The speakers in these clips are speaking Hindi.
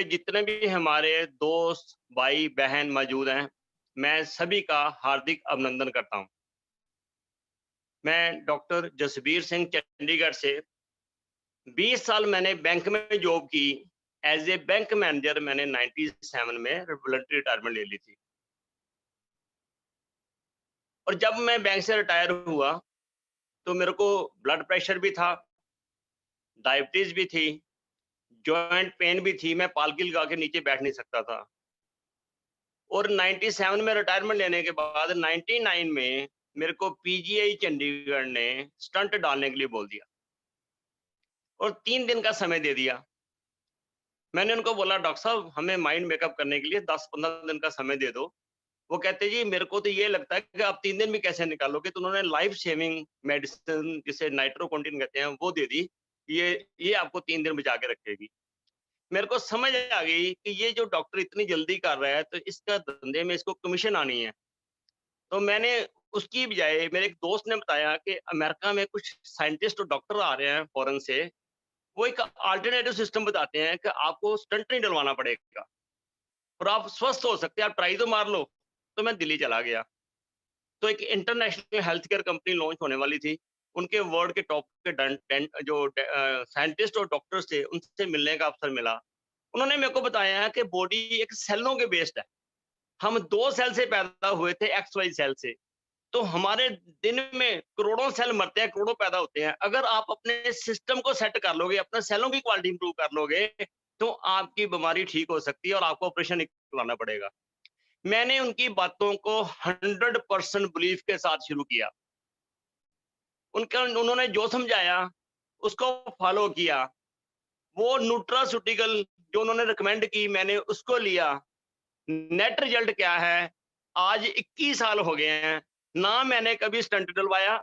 जितने भी हमारे दोस्त, भाई, बहन मौजूद हैं, मैं सभी का हार्दिक अभिनंदन करता हूँ। मैं डॉक्टर जसबीर सिंह चंडीगढ़ से 20 साल मैंने बैंक में जॉब की। एज़ ए बैंक मैनेजर मैंने 97 में वॉलंटरी रिटायरमेंट ले ली थी। और जब मैं बैंक से रिटायर हुआ, तो मेरे को ब्लड प्रेशर भी था, डायबिटीज़ भी थी, जॉइंट पेन भी थी, मैं पालकी लगा के नीचे बैठ नहीं सकता था। और 97 में रिटायरमेंट लेने के बाद 99 में मेरे को पीजीआई चंडीगढ़ ने स्टंट डालने के लिए बोल दिया और 3 दिन का समय दे दिया। मैंने उनको बोला, डॉक्टर साहब हमें माइंड मेकअप करने के लिए 10-15 दिन का समय दे दो। वो कहते जी मेरे को तो ये लगता है कि आप 3 दिन भी कैसे निकालोगे? तो उन्होंने लाइफ सेविंग मेडिसिन जिसे नाइट्रोकॉन्टिन कहते हैं वो दे दी। ये आपको 3 दिन बचा के रखेगी। मेरे को समझ आ गई कि ये जो डॉक्टर इतनी जल्दी कर रहा है तो इसका धंधे में इसको कमीशन आनी है। तो मैंने उसकी बजाय मेरे एक दोस्त ने बताया कि अमेरिका में कुछ साइंटिस्ट और डॉक्टर आ रहे हैं फॉरेन से, वो एक अल्टरनेटिव सिस्टम बताते हैं कि आपको स्टंट नहीं डलवाना पड़ेगा और आप स्वस्थ हो सकते हैं, आप ट्राई तो मार लो। तो मैं दिल्ली चला गया। तो एक international health care company launch होने वाली थी। उनके वर्ल्ड के टॉप के साइंटिस्ट और डॉक्टर्स थे, उनसे मिलने का अवसर मिला। उन्होंने मेरे को बताया कि बॉडी एक सेलों के बेस्ड है। हम 2 सेल से पैदा हुए थे, एक्स वाई सेल से। तो हमारे दिन में करोड़ों सेल मरते हैं, करोड़ों पैदा होते हैं। अगर आप अपने सिस्टम को सेट कर लोगे, अपने सेलों की क्वालिटी इंप्रूव कर लोगे, तो आपकी बीमारी ठीक हो सकती है और आपको ऑपरेशन नहीं करवाना पड़ेगा। मैंने उनकी बातों को 100% बिलीफ के साथ शुरू किया। उनका उन्होंने जो समझाया, उसको फॉलो किया। वो न्यूट्रास्यूटिकल जो उन्होंने रिकमेंड की, मैंने उसको लिया। नेट रिजल्ट क्या है? आज 21 साल हो गए हैं, ना मैंने कभी स्टंट डलवाया,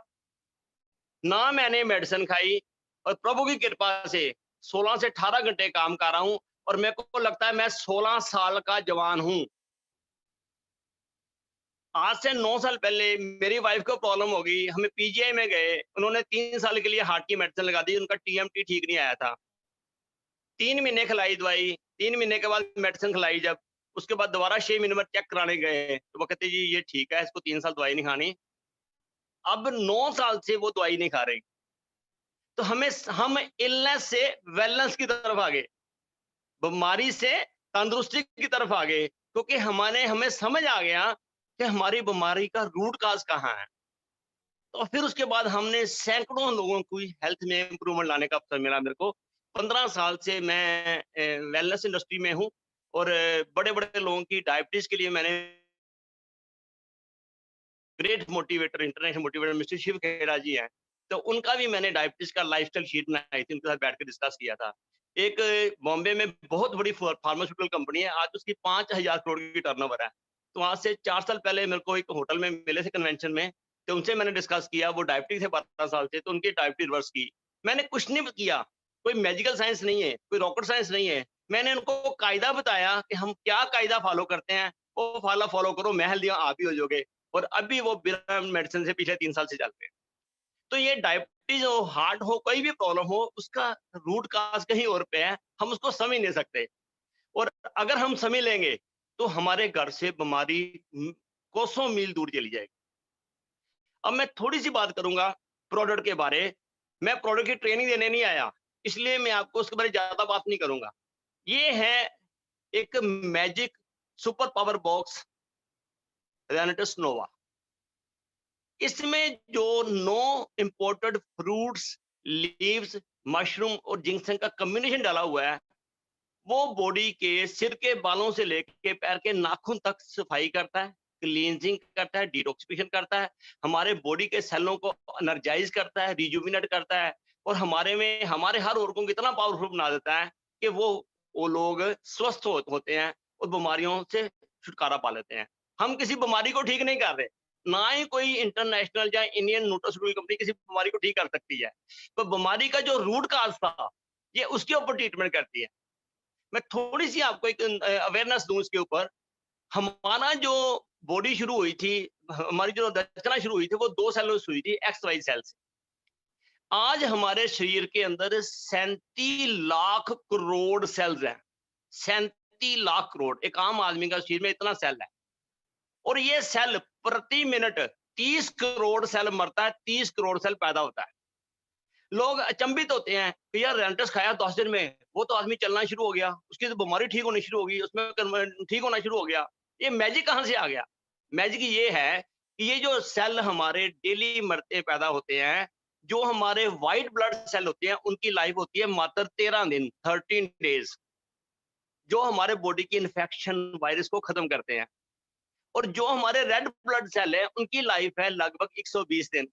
ना मैंने मेडिसिन खाई और प्रभु की कृपा से 16 से 18 घंटे काम कर रहा हूँ और मेरे को लगता है मैं 16 साल का जवान हूँ। आज से 9 साल पहले मेरी वाइफ को प्रॉब्लम हो गई, हमें पीजीआई में गए, उन्होंने 3 साल के लिए हार्ट की मेडिसिन लगा दी, उनका टीएमटी ठीक नहीं आया था। 3 महीने खिलाई दवाई, 3 महीने के बाद मेडिसिन खिलाई जब, उसके बाद दोबारा 6 महीने बाद चेक कराने गए, तो वो कहते जी ये ठीक है, इसको 3 साल दवाई नहीं खानी। अब 9 साल से वो दवाई नहीं खा रही। तो हम इलनेस से वेलनेस की तरफ आ गए, बीमारी से तंदुरुस्ती की तरफ आ गए, क्योंकि हमें समझ आ गया कि हमारी बीमारी का रूट काज़ कहाँ है। तो फिर उसके बाद हमने सैकड़ों लोगों को हेल्थ में इम्प्रूवमेंट लाने का अवसर मिला मेरे को। 15 साल से मैं वेलनेस इंडस्ट्री में हूँ और बड़े-बड़े लोगों की डायबिटीज़ के लिए मैंने great motivator, international motivator mister Shiv Khera ji हैं। तो उनका भी मैंने डायबिटीज़ का लाइफ़स्टाइल शीट बनाई थी, उनके साथ बैठ के डिस्कस किया था। एक बॉम्बे में बहुत बड़ी फार्मास्यूटिकल कंपनी है, आज उसकी 5000 करोड़ की टर्नओवर है। तो आज से 4 साल पहले मेरे को एक होटल में मिले थे कन्वेंशन में, तो उनसे मैंने डिस्कस किया, वो डायबिटिक थे 12 साल से, तो उनकी डायबिटीज़ रिवर्स की। मैंने कुछ नहीं किया, कोई मेडिकल साइंस नहीं है, कोई रॉकेट साइंस नहीं है। मैंने उनको कायदा बताया कि हम क्या कायदा फ़ॉलो करते हैं, वो फ़ॉलो करो, मैं हेल्दी हूँ, आप भी हो जाओगे। और अभी वो बिना मेडिसिन से पिछले 3 साल से चल रहे हैं। तो ये डायबिटीज़ हो, हार्ट हो, कोई भी प्रॉब्लम हो, उसका रूट काज़ कहीं और पे है, हम उसको समझ नहीं सकते। और अगर हम समझ लेंगे, तो हमारे घर से बीमारी कोसों मील दूर चली जाएगी। अब मैं थोड़ी-सी बात करूँगा प्रोडक्ट के बारे। मैं प्रोडक्ट की ट्रेनिंग देने नहीं आया, इसलिए मैं आपको उसके बारे में ज़्यादा बात नहीं करूँगा। ये है एक magic super power box Renatus Nova. इसमें जो 9 इम्पोर्टेड फ्रूट्स, लीव्स, मशरूम और जिंक्सन का कॉम्बिनेशन डाला हुआ है, वो बॉडी के सिर के बालों से लेके पैर के नाखून तक सफाई करता है, क्लींजिंग करता है, डिटॉक्सिफिकेशन करता है, हमारे बॉडी के सेलों को एनर्जाइज करता है, रिजुविनेट करता है और हमारे हर ऑर्गन को इतना पावरफुल बना देता है कि वो लोग स्वस्थ होते हैं और बीमारियों से छुटकारा पा लेते हैं। हम किसी बीमारी को ठीक नहीं कर रहे, ना ही कोई इंटरनेशनल या इंडियन न्यूट्रास्यूटिकल कंपनी किसी बीमारी को ठीक कर सकती है। तो बीमारी का जो रूट काज था, ये उसके ऊपर ट्रीटमेंट करती है। मैं थोड़ी-सी आपको एक अवेयरनेस दूँ इसके ऊपर। हमारा जो बॉडी शुरू हुई थी, हमारी जो रचना शुरू हुई थी, वो 2 सेलों से हुई थी, एक्स, वाई सेल से। आज हमारे शरीर के अंदर 37 लाख करोड़ सेल्स हैं। 37 लाख करोड़, एक आम आदमी का शरीर में इतना सेल है। और ये सेल प्रति मिनट 30 करोड़ सेल मरता है, 30 करोड़ सेल पैदा होता है। लोग अचंभित होते हैं कि यार रेंटस खाया 10 दिन में, वो तो आदमी चलना शुरू हो गया, उसकी तो बीमारी ठीक होनी शुरू हो गई, उसमें ठीक होना शुरू हो गया। ये मैजिक कहाँ से आ गया? मैजिक ये है कि ये जो सेल हमारे डेली मरते पैदा होते हैं, जो हमारे व्हाइट ब्लड सेल होते हैं, उनकी लाइफ होती है मात्र 13 दिन, 13 डेज़, जो हमारे बॉडी की इन्फेक्शन वायरस को खत्म करते हैं। और जो हमारे रेड ब्लड सेल है, उनकी लाइफ है लगभग 120 दिन।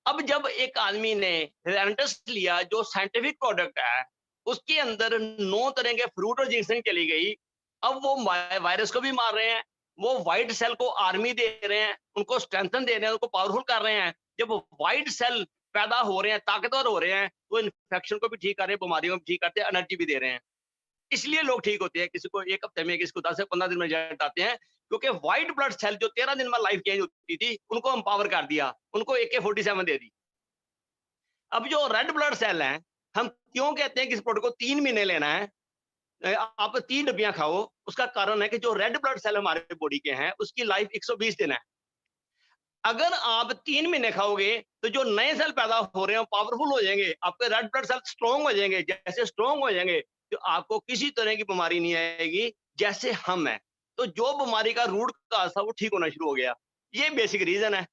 अब जब एक आदमी ने रेंटस लिया, जो साइंटिफिक प्रोडक्ट है, उसके अंदर 9 तरह के फ्रूट और जिंक्शन चली गई। अब वो वायरस को भी मार रहे हैं, वो व्हाइट सेल को आर्मी दे रहे हैं, उनको स्ट्रेंथन दे रहे हैं, उनको पावरफुल कर रहे हैं। जब व्हाइट सेल पैदा हो रहे हैं, ताकतवर हो रहे हैं, तो इन्फेक्शन को भी ठीक कर रहे हैं, बीमारियों को भी ठीक करते हैं, एनर्जी भी दे रहे हैं। इसलिए लोग ठीक होते हैं, किसी को 1 हफ्ते में, किसी को 10 से 15 दिन में रिजल्ट आते हैं, क्योंकि व्हाइट ब्लड सेल जो 13 दिन में लाइफ चेंज होती थी, उनको एम्पावर कर दिया, उनको AK-47 दे दी। अब जो रेड ब्लड सेल हैं, हम क्यों कहते हैं कि इस प्रोडक्ट को 3 महीने लेना है? आप 3 डब्बियाँ खाओ, उसका कारण है कि जो रेड ब्लड सेल हमारे बॉडी के हैं, उसकी लाइफ 120 दिन है। अगर आप 3 महीने खाओगे, तो जो नए सेल पैदा हो रहे हैं, वो पावरफुल हो जाएँगे, आपके रेड ब्लड सेल स्ट्रॉन्ग हो जाएँगे। जैसे स्ट्रॉन्ग हो जाएँगे, तो आपको किसी तरह की बीमारी नहीं आएगी, जैसे हम हैं। तो जो बीमारी का रूट कॉज़ था, वो ठीक होना शुरू हो गया। ये बेसिक रीज़न है।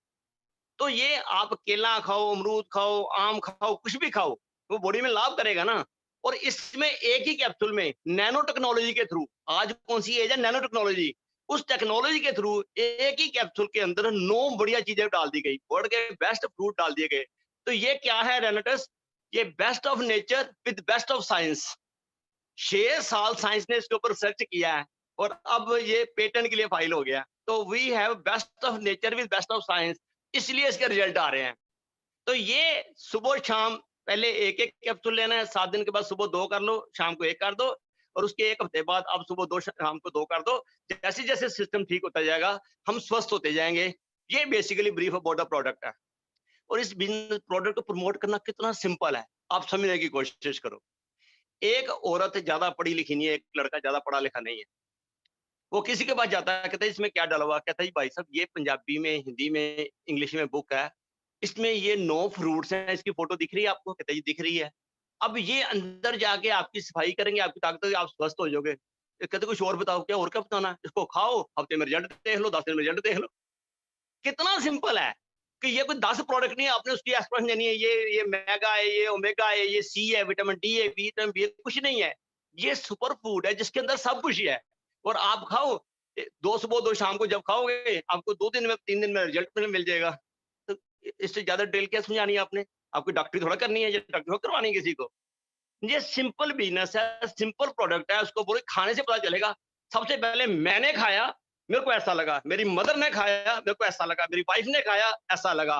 तो ये आप केला खाओ, अमरूद खाओ, आम खाओ, कुछ भी खाओ, वो बॉडी में लाभ करेगा ना। और इसमें एक ही कैप्सूल में नैनो टेक्नोलॉजी के थ्रू, आज कौन-सी एज है, नैनो टेक्नोलॉजी, उस टेक्नोलॉजी के थ्रू एक ही कैप्सूल के अंदर 9 बढ़िया चीज़ें डाल दी गई, वर्ल्ड के बेस्ट फ्रूट डाल दिए गए। तो ये क्या है रेनेटस? ये best of nature with best of science. 6 साल साइंस ने इसके ऊपर रिसर्च किया है और अब ये पेटेंट के लिए फाइल हो गया। तो we have best of nature with best of science, इसलिए इसके रिजल्ट आ रहे हैं। तो ये सुबह-शाम पहले 1-1 कैप्सूल लेना है, 7 दिन के बाद सुबह 2 कर लो, शाम को 1 कर दो और उसके 1 हफ्ते बाद आप सुबह 2 शाम को 2 कर दो। जैसे-जैसे सिस्टम ठीक होता जाएगा, हम स्वस्थ होते जाएँगे। ये basically brief about the product है। और इस बिज़नेस प्रोडक्ट को प्रमोट करना कितना सिंपल है, आप समझने की कोशिश करो। एक औरत ज़्यादा पढ़ी-लिखी नहीं है, एक लड़का ज़्यादा पढ़ा-लिखा नहीं है। वो किसी के पास जाता है, कहता है इसमें क्या डाला हुआ है? कहता है जी भाई साहब ये पंजाबी में, हिंदी में, इंग्लिश में बुक है। इसमें ये 9 फ्रूट्स हैं, इसकी फ़ोटो दिख रही है आपको? कहता है जी दिख रही है। अब ये अंदर जाके आपकी सफाई करेंगे, आपकी ताकत होगी, आप स्वस्थ हो जाओगे। ये कहते कुछ और बताओ, क्या और क्या बताना है? इसको खाओ, हफ्ते में रिजल्ट देख लो, 10 दिन में रिजल्ट देख लो। कितना सिंपल है कि ये कोई 10 प्रोडक्ट नहीं है, आपने उसकी एक्सप्लेनेशन देनी है, ये मेगा है, ये ओमेगा है, ये सी है, विटामिन डी है, विटामिन बी है, कुछ नहीं है। ये सुपर फूड है जिसके अंदर सब कुछ ही है और आप खाओ 2 सुबह 2 शाम को जब खाओगे, आपको 2 दिन में 3 दिन में रिजल्ट मिल जाएगा। तो इससे ज़्यादा डिटेल क्या समझानी है आपने? आपको डॉक्टरी थोड़ा करनी है, ये डॉक्टरी थोड़ा करवानी है किसी को। ये सिंपल बिज़नेस है, सिंपल प्रोडक्ट है, उसको पूरे खाने से पता चलेगा। सबसे पहले मैंने खाया, मेरे को ऐसा लगा, मेरी मदर ने खाया, मेरे को ऐसा लगा, मेरी वाइफ ने खाया, ऐसा लगा।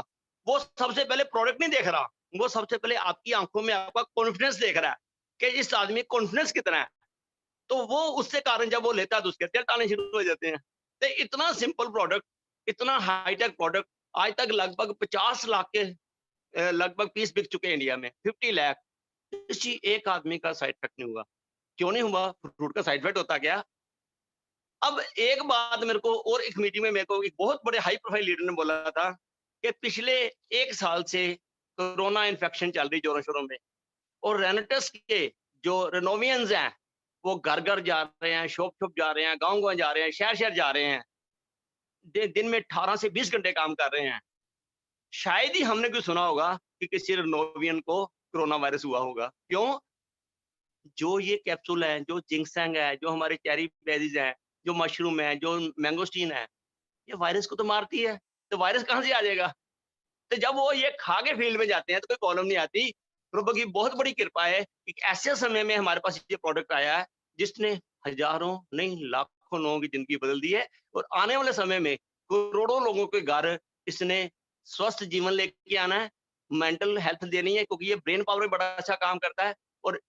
वो सबसे पहले प्रोडक्ट नहीं देख रहा, वो सबसे पहले आपकी आँखों में आपका कॉन्फिडेंस देख रहा है कि इस आदमी में कॉन्फिडेंस कितना है। तो वो उससे कारण जब वो लेता है तो उसके रिजल्ट आने शुरू हो जाते हैं। तो इतना सिंपल प्रोडक्ट, इतना हाई-टेक प्रोडक्ट आज तक लगभग 50 लाख के लगभग पीस बिक चुके हैं इंडिया में, 50 लाख। किसी एक आदमी का साइड इफेक्ट नहीं हुआ। क्यों नहीं हुआ? फ्रूट का साइड इफेक्ट होता क्या? अब एक बात मेरे को और एक मीटिंग में मेरे को एक बहुत बड़े हाई प्रोफाइल लीडर ने बोला था कि पिछले 1 साल से कोरोना इन्फेक्शन चल रही जोरों-शोरों में और रेनेटस के जो रेनोवियंस हैं, वो घर-घर जा रहे हैं, शॉप-शॉप जा रहे हैं, गाँव-गाँव जा रहे हैं, शहर-शहर जा रहे हैं। दिन में 18 से 20 घंटे काम कर रहे हैं। शायद ही हमने कोई सुना होगा कि किसी रेनोवियन को कोरोना वायरस हुआ होगा। क्यों? जो ये कैप्सूल है, जो जिंक्संग है, जो हमारे चेरी बेरीज़ हैं, जो मशरूम है, जो मैंगोस्टीन है, ये वायरस को तो मारती है, तो वायरस कहाँ से आ जाएगा? तो जब वो ये खा के फील्ड में जाते हैं तो कोई प्रॉब्लम नहीं आती। प्रभु की बहुत बड़ी कृपा है कि ऐसे समय में हमारे पास ये प्रोडक्ट आया है, जिसने हज़ारों नहीं लाखों लोगों की ज़िंदगी बदल दी है और आने वाले समय में करोड़ों लोगों के घर इसने स्वस्थ जीवन लेके आना है, मेंटल हेल्थ देनी है क्योंकि ये ब्रेन पावर में बड़ा अच्छा काम करता है और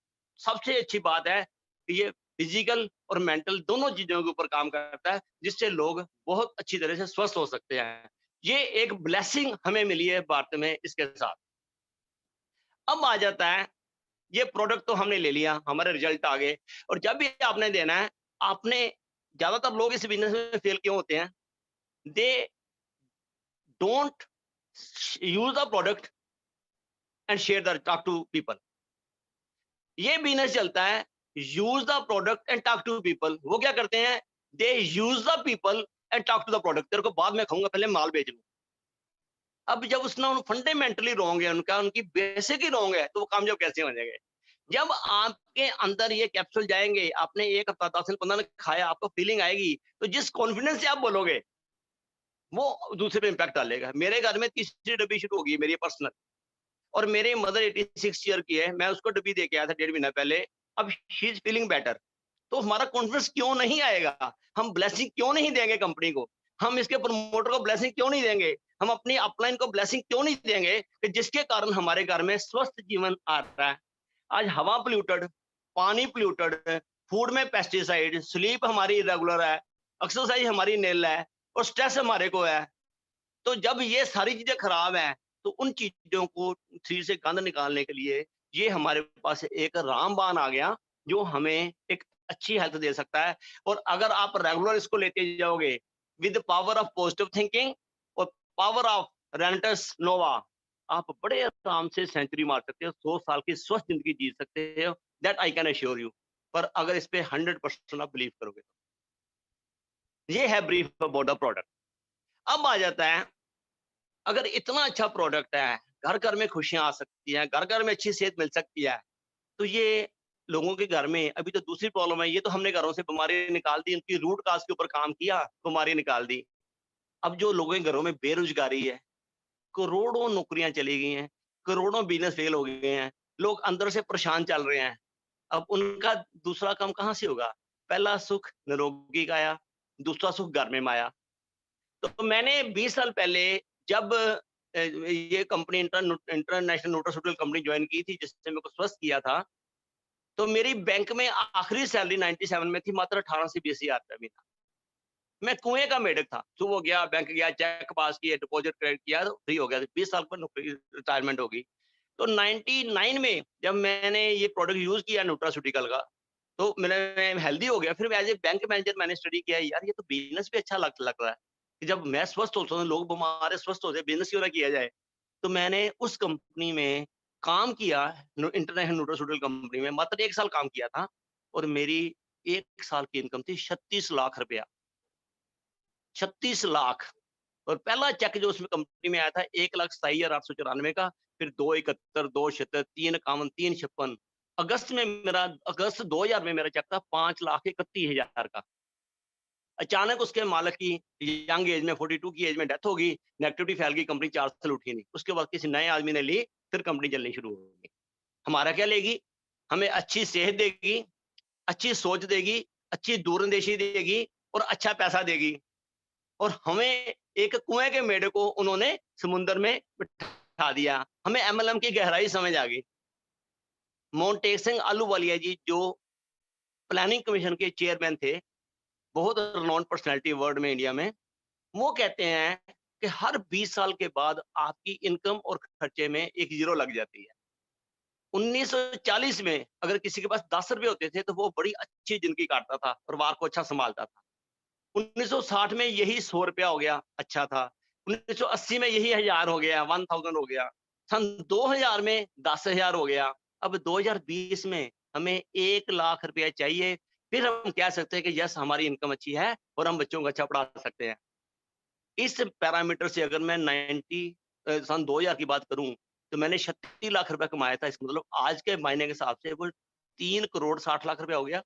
सबसे अच्छी बात है कि ये फिजिकल और मेंटल दोनों चीज़ों के ऊपर काम करता है, जिससे लोग बहुत अच्छी तरह से स्वस्थ हो सकते हैं। ये एक ब्लेसिंग हमें मिली है भारत में इसके साथ। अब आ जाता है, ये प्रोडक्ट तो हमने ले लिया, हमारे रिजल्ट आ गए। और जब भी आपने देना है, आपने ज्यादातर लोग इस बिजनेस में फेल क्यों होते हैं? They don't use the product and share the talk to people. ये बिजनेस चलता है, use the product and talk to people. वो क्या करते हैं? They use the people and talk to the product. तेरे को बाद में खाऊंगा, पहले माल बेच लूं। अब जब उसने फंडामेंटली रॉन्ग है उनका, उनकी बेसिक ही रॉन्ग है, तो वो कामयाब कैसे हो जाएंगे? जब आपके अंदर ये कैप्सूल जाएंगे, आपने 1 हफ्ता 10 दिन 15 दिन खाया, आपको फीलिंग आएगी, तो जिस कॉन्फिडेंस से आप बोलोगे, वो दूसरे पे इम्पैक्ट डालेगा। मेरे घर में तीसरी डब्बी शुरू होगी मेरी पर्सनल, और मेरी मदर 86 ईयर की है, मैं उसको डब्बी दे के आया था 1.5 महीना पहले। अब शी इज फीलिंग बेटर। तो हमारा कॉन्फिडेंस क्यों नहीं आएगा? हम ब्लेसिंग क्यों नहीं देंगे कंपनी को? हम इसके प्रमोटर को ब्लेसिंग क्यों नहीं देंगे? हम अपनी अपलाइन को ब्लेसिंग क्यों नहीं देंगे कि जिसके कारण हमारे घर में स्वस्थ जीवन आ रहा है? आज हवा पोल्यूटेड, पानी पोल्यूटेड, फूड में पेस्टिसाइड, स्लीप हमारी इरेगुलर है, एक्सरसाइज हमारी निल है, और स्ट्रेस हमारे को है। तो जब ये सारी चीजें खराब हैं, तो उन चीजों को शरीर से गंद निकालने के लिए ये हमारे पास एक रामबाण आ गया, जो हमें एक अच्छी हेल्थ दे सकता है। और अगर आप रेगुलर इसको लेते जाओगे with power of positive thinking और पावर ऑफ रेंटस नोवा, आप बड़े आराम से सेंचुरी मार सकते हो, 100 साल की स्वस्थ जिंदगी जी सकते हो। That I can assure you. पर अगर इस पे 100% आप बिलीव करोगे तो। ये है ब्रीफ अबाउट द प्रोडक्ट। अब आ जाता है, अगर इतना अच्छा प्रोडक्ट है, घर-घर में खुशियाँ आ सकती हैं, घर-घर में अच्छी सेहत मिल सकती है, तो ये लोगों के घर में अभी तो दूसरी प्रॉब्लम है, ये तो हमने घरों से बीमारी निकाल दी, उनकी रूट काज़ के ऊपर काम किया, बीमारी निकाल दी। अब जो लोगों के घरों में बेरोज़गारी है, करोड़ों नौकरियाँ चली गई हैं, करोड़ों बिज़नेस फेल हो गए हैं, लोग अंदर से परेशान चल रहे हैं। अब उनका दूसरा काम कहाँ से होगा? पहला सुख निरोगी काया, दूसरा सुख घर में माया। तो मैंने 20 साल पहले जब ये company international nutraceutical company join की थी, जिससे मेरे को स्वस्थ किया था, तो मेरी बैंक में आखिरी सैलरी 97 में थी, मात्र 18 से 20 हज़ार रुपया महीना। मैं कुएँ का मेढक था। सुबह गया, बैंक गया, चेक पास किए, डिपॉज़िट क्रेडिट किया, तो फ्री हो गया। 20 साल पर नौकरी रिटायरमेंट हो गई। तो 99 में जब मैंने ये प्रोडक्ट यूज़ किया न्यूट्रास्यूटिकल का, तो मैं हेल्दी हो गया। फिर एज़ ए बैंक मैनेजर मैंने स्टडी किया, यार ये तो बिज़नेस भी अच्छा लग रहा है, कि जब मैं स्वस्थ होता हूँ, लोग बीमार है, स्वस्थ होते हैं, बिज़नेस क्यों ना किया जाए? तो मैंने उस कंपनी में काम किया, इंटरनेशनल न्यूट्रास्यूटिकल कंपनी में मात्र 1 साल काम किया था, और मेरी 1 साल की इनकम थी 36 लाख रुपया। 36 लाख। और पहला चेक जो उसमें कंपनी में आया था 1,27,894 का, फिर 271, 276, 351, 356। अगस्त 2000 में मेरा चेक था 5,31,000 का। अचानक उसके मालिक की यंग एज में 42 की एज में डेथ हो गई, नेगेटिविटी फैल गई, कंपनी 4 साल उठी नहीं। उसके बाद किसी नए आदमी ने ली, फिर कंपनी चलनी शुरू हो गई। हमारा क्या लेगी? हमें अच्छी सेहत देगी, अच्छी सोच देगी, अच्छी दूरंदेशी देगी, और अच्छा पैसा देगी। और हमें एक कुएं के मेढक को उन्होंने समुंदर में बिठा दिया। हमें एमएलएम की गहराई समझ आ गई। मोंटेक सिंह आलूवालिया जी, जो प्लानिंग कमीशन के चेयरमैन थे, बहुत रिनाउंड पर्सनैलिटी वर्ल्ड में, इंडिया में, वो कहते हैं कि हर 20 साल के बाद आपकी इनकम और खर्चे में एक ज़ीरो लग जाती है। 1940 में अगर किसी के पास 10 रुपए होते थे, तो वो बड़ी अच्छी ज़िंदगी काटता था, परिवार को अच्छा सँभालता था। 1960 में यही 100 रुपया हो गया, अच्छा था। 1980 में यही 1000 हो गया, 1000 हो गया। सन 2000 में 10,000 हो गया। अब 2020 में हमें 1 लाख रुपया चाहिए, फिर हम कह सकते हैं कि यस हमारी इनकम अच्छी है और हम बच्चों को अच्छा पढ़ा सकते हैं। इस पैरामीटर से अगर मैं सन 2000 की बात करूँ, तो मैंने 36 लाख रुपया कमाया था। इसका मतलब आज के महीने के हिसाब से वो 3 करोड़ 60 लाख रुपया हो गया।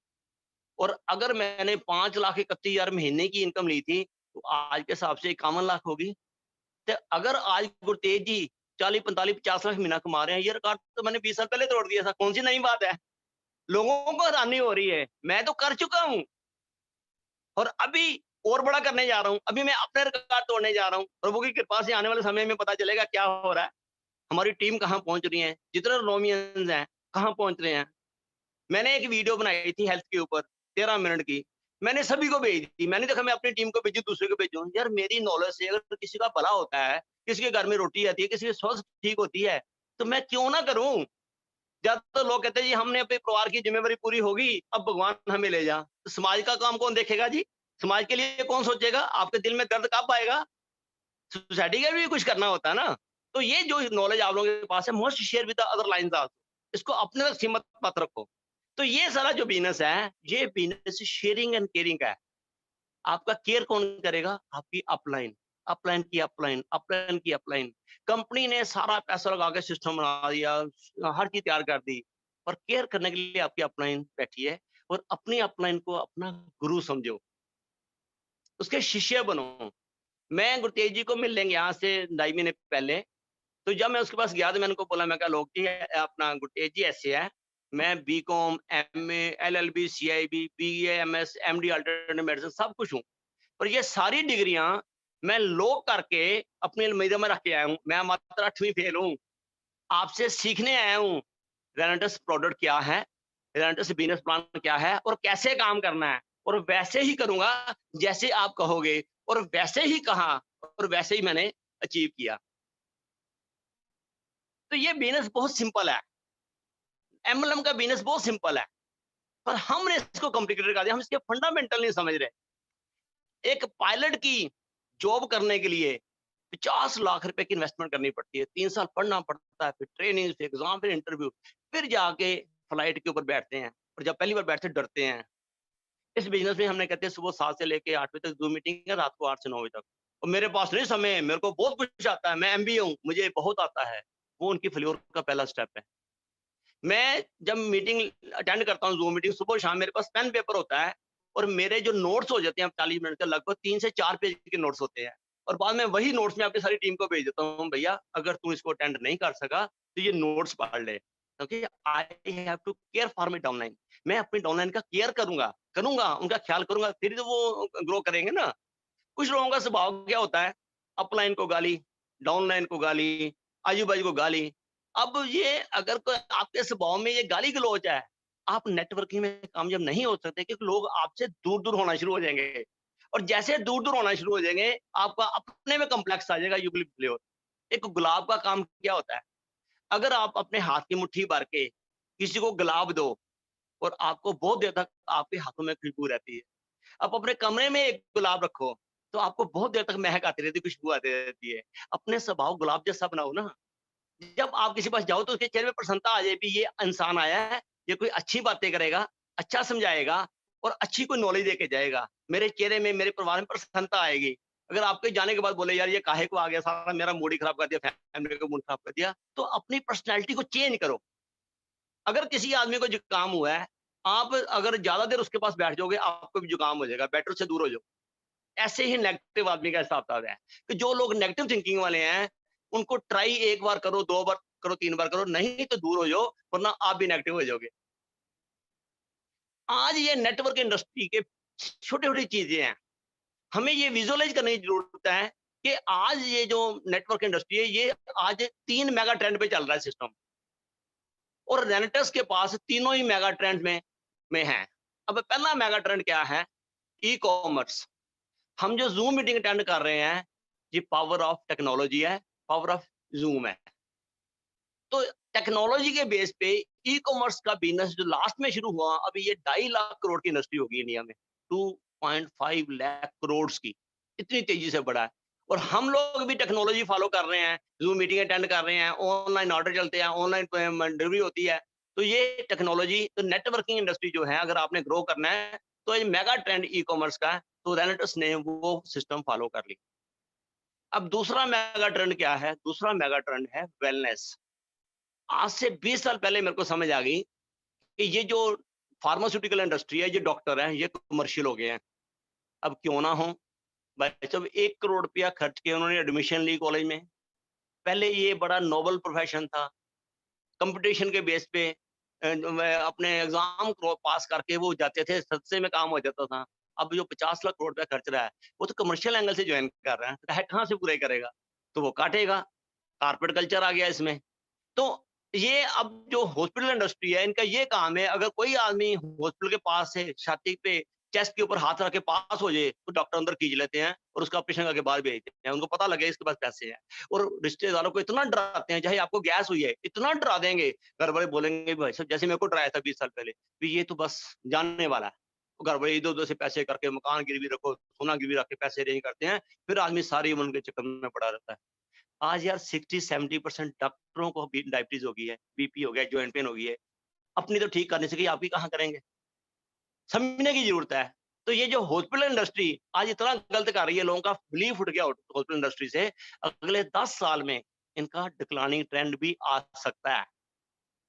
और अगर मैंने 5,31,000 महीने की इनकम ली थी, तो आज के हिसाब से 51 लाख होगी। तो अगर आज गुरतेज जी 40, 45, 50 लाख महीना कमा रहे हैं, ये रिकॉर्ड तो मैंने 20 साल पहले तोड़ दिया था। कौन सी नई बात है? लोगों को हैरानी हो रही है। मैं तो कर चुका हूँ, और अभी और बड़ा करने जा रहा हूँ। अभी मैं अपने रिकॉर्ड तोड़ने जा रहा हूँ। प्रभु की कृपा से आने वाले समय में पता चलेगा क्या हो रहा है। हमारी टीम कहाँ पहुँच रही है, जितने रोमियंस हैं, कहाँ पहुँच रहे हैं। मैंने एक वीडियो बनाई थी हेल्थ के ऊपर, 13 मिनट की। मैंने सभी को भेज दी। मैंने देखा मैं अपनी टीम को भेजूँ, दूसरे को भेजूँ। यार मेरी नॉलेज से अगर किसी का भला होता है, किसी के घर में रोटी आती है, किसी की स्वास्थ्य ठीक होती है, तो मैं क्यों ना करूँ? ज्यादातर लोग कहते हैं जी हमने अपने परिवार की जिम्मेवारी पूरी होगी, अब भगवान हमें ले जा। तो समाज का काम कौन देखेगा जी? समाज के लिए कौन सोचेगा? आपके दिल में दर्द कब आएगा? सोसाइटी का भी कुछ करना होता है ना। तो ये जो नॉलेज आप लोगों के पास है, must share with the other lines also. इसको अपने तक सीमित मत रखो। तो ये सारा जो बिज़नेस है, ये बिज़नेस शेयरिंग एंड केयरिंग का है। आपका केयर कौन करेगा? आपकी अपलाइन। अपलाइन की अपलाइन, अपलाइन की अपलाइन। कंपनी ने सारा पैसा लगा के सिस्टम बना दिया, हर चीज़ तैयार कर दी, पर केयर करने के लिए आपकी अपलाइन बैठी है और अपनी अपलाइन को अपना गुरु समझो, उसके शिष्य बनो। मैं गुरतेज जी को मिलने यहाँ से ढाई महीने पहले, तो जब मैं उसके पास गया तो मैंने उनको बोला, मैं कहा लोग जी अपना गुरतेज जी ऐसे है, मैं BCom, MA, LLB, CIB, BA, MS, MD alternative medicine सब कुछ हूँ। पर ये सारी डिग्रियाँ मैं लॉ करके अपनी अलमीरा में रख के आया हूँ। मैं मात्र 8वीं फेल हूँ। आपसे सीखने आया हूँ, रेनेटेस प्रोडक्ट क्या है, रेनेटेस बिज़नेस प्लान क्या है और कैसे काम करना है, और वैसे ही करूँगा जैसे आप कहोगे, और वैसे ही कहा और वैसे ही मैंने अचीव किया। तो ये बिज़नेस बहुत सिंपल है। एमएलएम का बिज़नेस बहुत सिंपल है, पर हमने इसको कॉम्प्लिकेटेड कर दिया, हम इसके फंडामेंटल नहीं समझ रहे। एक पायलट की जॉब करने के लिए 50 लाख रुपए की इन्वेस्टमेंट करनी पड़ती है, 3 साल पढ़ना पड़ता है, फिर ट्रेनिंग, फिर एग्ज़ाम, फिर इंटरव्यू, फिर जाके फ्लाइट के ऊपर बैठते हैं, और जब पहली बार बैठते डरते हैं। इस बिज़नेस में हमने कहते हैं सुबह 7 से लेके 8 बजे तक 2 मीटिंग है, रात को 8 से 9 बजे तक। और मेरे पास नहीं समय, मेरे को बहुत कुछ आता है, मैं एमबीए हूँ, मुझे बहुत आता है। वो उनकी फेल्योर का पहला स्टेप है। मैं जब मीटिंग अटेंड करता हूँ, ज़ूम मीटिंग सुबह-शाम, मेरे पास पेन पेपर होता है और मेरे जो नोट्स हो जाते हैं 40 मिनट के, लगभग 3 से 4 पेज के नोट्स होते हैं, और बाद में वही नोट्स मैं अपनी सारी टीम को भेज देता हूँ, भैया अगर तू इसको अटेंड नहीं कर सका तो ये नोट्स पढ़ ले, क्योंकि I have to care for my downline. मैं अपनी डाउनलाइन का केयर करूँगा, उनका ख्याल करूँगा, फिर तो वो ग्रो करेंगे ना। कुछ लोगों का स्वभाव क्या होता है, अपलाइन को गाली, डाउनलाइन को गाली, आजू-बाजू को गाली। अब ये अगर कोई आपके स्वभाव में ये गाली-गलौज है, आप नेटवर्किंग में कामयाब नहीं हो सकते, क्योंकि लोग आपसे दूर-दूर होना शुरू हो जाएँगे। और जैसे दूर-दूर होना शुरू हो जाएँगे, आपका अपने में कॉम्प्लेक्स आ जाएगा, यू विल फेल्योर। एक गुलाब का काम क्या होता है? अगर आप अपने हाथ की मुट्ठी भर के किसी को गुलाब दो, और आपको बहुत देर तक आपके हाथों में खुशबू रहती है। आप अपने कमरे में एक गुलाब रखो, तो आपको बहुत देर तक महक आती रहती है, खुशबू आती रहती है। अपने स्वभाव गुलाब जैसा बनाओ ना। जब आप किसी के पास जाओ तो उसके चेहरे पे प्रसन्नता आ जाए कि ये इंसान आया है, ये कोई अच्छी बातें करेगा, अच्छा समझाएगा और अच्छी कोई नॉलेज देके जाएगा। मेरे चेहरे में, मेरे परिवार में प्रसन्नता आएगी। अगर आपके जाने के बाद बोले यार ये काहे को आ गया, सारा मेरा मूड ही खराब कर दिया, फैमिली का मूड खराब कर दिया, तो अपनी पर्सनैलिटी को चेंज करो। अगर किसी आदमी को जुकाम हुआ है, आप अगर ज़्यादा देर उसके पास बैठ जाओगे, आपको भी जुकाम हो जाएगा, बेटर उससे दूर हो जाओ। ऐसे ही नेगेटिव आदमी का हिसाब-किताब है, कि जो लोग नेगेटिव थिंकिंग वाले हैं, उनको ट्राई 1 बार करो, 2 बार करो, 3 बार करो, नहीं तो दूर हो जाओ, वरना आप भी नेगेटिव हो जाओगे। आज ये नेटवर्क इंडस्ट्री के छोटी-छोटी चीज़ें हैं, हमें ये विजुअलाइज़ करने की ज़रूरत है कि आज ये जो नेटवर्क इंडस्ट्री है, ये आज 3 मेगा ट्रेंड पे चल रहा है सिस्टम, और रेनेटस के पास तीनों ही मेगा ट्रेंड में हैं। अब पहला मेगा ट्रेंड क्या है? ई-कॉमर्स। हम जो ज़ूम मीटिंग अटेंड कर रहे हैं, ये पावर ऑफ टेक्नोलॉजी है, पावर ऑफ ज़ूम है। तो टेक्नोलॉजी के बेस पे ई-कॉमर्स का बिज़नेस जो लास्ट में शुरू हुआ, अभी ये 2.5 लाख करोड़ की इंडस्ट्री होगी इंडिया में, 2.5 लाख करोड़ की, इतनी तेज़ी से बढ़ा है। और हम लोग भी टेक्नोलॉजी फॉलो कर रहे हैं, ज़ूम मीटिंग अटेंड कर रहे हैं, ऑनलाइन ऑर्डर चलते हैं, ऑनलाइन डिलीवरी होती है। तो ये टेक्नोलॉजी, तो नेटवर्किंग इंडस्ट्री जो है, अगर आपने ग्रो करना है, तो ये मेगा ट्रेंड ई-कॉमर्स का है, तो रेनेटस ने वो सिस्टम फॉलो कर ली। अब दूसरा मेगा ट्रेंड क्या है? दूसरा मेगा ट्रेंड है वेलनेस। आज से 20 साल पहले मेरे को समझ आ गई कि ये जो फार्मास्यूटिकल इंडस्ट्री है, ये डॉक्टर हैं, ये कमर्शियल हो गए हैं। अब क्यों ना हो, भाई साहब 1 करोड़ रुपया खर्च के उन्होंने एडमिशन ली कॉलेज में। पहले ये बड़ा नोबल प्रोफ़ेशन था, कंपटीशन के बेस पे मैं अपने एग्ज़ाम को पास करके वो जाते थे, सस्ते में काम हो जाता था। अब जो 50 लाख करोड़ रुपया खर्च रहा है, वो तो कमर्शियल एंगल से जॉइन कर रहा है, तो कहाँ से पूरे करेगा? तो वो काटेगा, कॉर्पोरेट कल्चर आ गया इसमें। तो ये अब जो हॉस्पिटल इंडस्ट्री है, इनका ये काम है, अगर कोई आदमी हॉस्पिटल के पास से छाती पे चेस्ट के ऊपर हाथ रख के पास हो जाए तो डॉक्टर अंदर खींच लेते हैं और उसका ऑपरेशन करके बाहर भेज देते हैं। उनको पता लगे इसके पास पैसे हैं। और रिश्तेदारों को इतना डराते हैं, चाहे आपको गैस हुई है, इतना डरा देंगे, घर वाले बोलेंगे भाई साहब जैसे मेरे को डराया था 20 साल पहले, कि ये तो बस जानने वाला है। तो घर वाले इधर-उधर से पैसे करके मकान गिरवी रखो, सोना गिरवी रख के पैसे अरेंज करते हैं, फिर आदमी सारी उम्र उनके चक्कर में पड़ा रहता है। आज यार 60-70% डॉक्टरों को भी डायबिटीज़ हो गई है, बीपी हो गया, जॉइंट पेन हो गई है। अपनी तो ठीक करने से कि आपकी कहाँ करेंगे? समझने की ज़रूरत है। तो ये जो हॉस्पिटल इंडस्ट्री आज इतना गलत कर रही है, लोगों का बिलीफ उठ गया हॉस्पिटल इंडस्ट्री से, अगले 10 साल में इनका डिक्लाइनिंग ट्रेंड भी आ सकता है।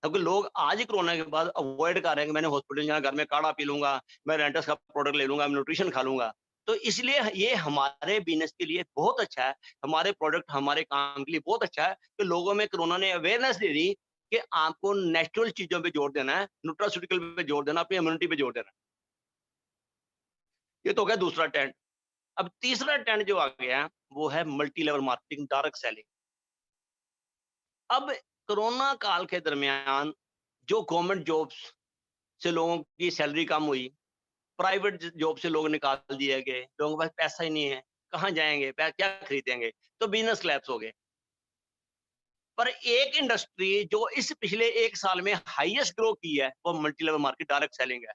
क्योंकि लोग आज ही कोरोना के बाद अवॉइड कर रहे हैं कि मैंने हॉस्पिटल जाना, घर में काढ़ा पी लूँगा, मैं रेंटस का प्रोडक्ट ले लूँगा, मैं न्यूट्रिशन खा लूँगा। तो इसलिए ये हमारे बिज़नेस के लिए बहुत अच्छा है, हमारे प्रोडक्ट हमारे काम के लिए बहुत अच्छा है कि लोगों में कोरोना ने अवेयरनेस दे दी कि आपको नेचुरल चीज़ों पे जोर देना है, न्यूट्रास्यूटिकल पे जोर देना है, अपनी इम्यूनिटी पे जोर देना है। ये तो हो गया दूसरा ट्रेंड। अब तीसरा ट्रेंड जो आ गया, वो है multi level marketing, direct selling. अब कोरोना काल के दरमियान जो गवर्नमेंट जॉब्स से लोगों की सैलरी कम हुई, प्राइवेट जॉब से लोग निकाल दिए गए, लोगों के पास पैसा ही नहीं है, कहाँ जाएँगे? क्या खरीदेंगे? तो बिज़नेस कोलैप्स हो गए। पर एक इंडस्ट्री जो इस पिछले 1 साल में हाईएस्ट ग्रो की है, वो multi level market direct selling है।